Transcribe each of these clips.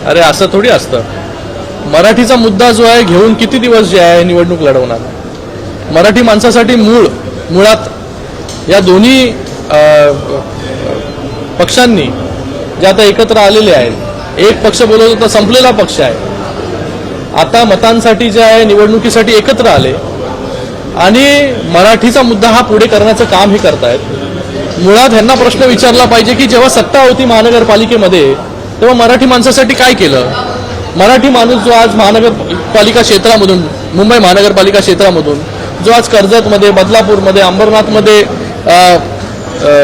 अरे असं थोडी असतं. मराठीचा मुद्दा जो आहे घेऊन किती दिवस जे आहे निवडणूक लढवणार. मराठी माणसासाठी मुळात या दोन्ही पक्षांनी जे आता एकत्र आलेले आहेत, एक पक्ष बोलत होता संपलेला पक्ष आहे, आता मतांसाठी जे आहे निवडणुकीसाठी एकत्र आले आणि मराठीचा मुद्दा हा पुढे करण्याचं काम हे करतायत. मुळात ह्यांना प्रश्न विचारला पाहिजे की जेव्हा सत्ता होती महानगरपालिकेमध्ये तेव्हा मराठी माणसासाठी काय केलं. मराठी माणूस जो आज महानगरपालिका क्षेत्रामधून, मुंबई महानगरपालिका क्षेत्रामधून जो आज कर्जतमध्ये, बदलापूरमध्ये, अंबरनाथमध्ये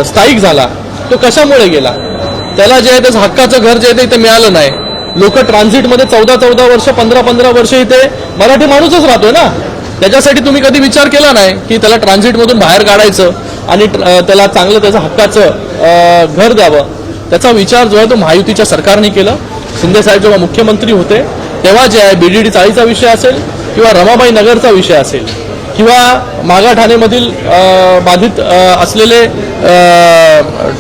स्थायिक झाला, तो कशामुळे गेला. त्याला जे आहे त्याचं हक्काचं घर जे आहे ते मिळालं नाही. लोक ट्रान्झिटमध्ये 14 वर्ष, 15 वर्ष इथे मराठी माणूसच राहतोय ना. त्याच्यासाठी तुम्ही कधी विचार केला नाही की त्याला ट्रान्झिटमधून बाहेर काढायचं आणि त्याला चांगलं त्याचं हक्काचं घर द्यावं. त्याचा विचार जो आहे तो महायुतीच्या सरकारने केला. शिंदे साहेब जेव्हा मुख्यमंत्री होते तेव्हा जे आहे BDD चाळीचा विषय असेल किंवा रमाबाई नगरचा विषय असेल किंवा मागाठाणेमधील बाधित असलेले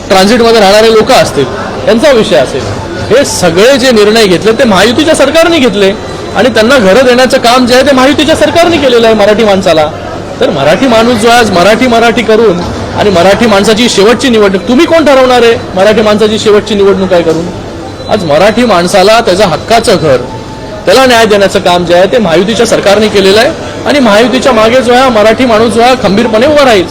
ट्रान्झिटमध्ये राहणारे लोक असतील त्यांचा विषय असेल, हे सगळे जे निर्णय घेतले ते महायुतीच्या सरकारने घेतले आणि त्यांना घरं देण्याचं काम जे आहे ते महायुतीच्या सरकारने केलेलं आहे मराठी माणसाला. तर मराठी माणूस जो आज मराठी करून आणि मराठी माणसाची शेवटची निवडणूक तुम्ही कोण ठरवणार आहे मराठी माणसाची शेवटची निवडणूक काय करून. आज मराठी माणसाला त्याचं हक्काचं घर, त्याला न्याय देण्याचं काम जे आहे ते महायुतीच्या सरकारने केलेलं आहे आणि महायुतीच्या मागे जो आहे मराठी माणूस जो आहे खंबीरपणे उभा राहील.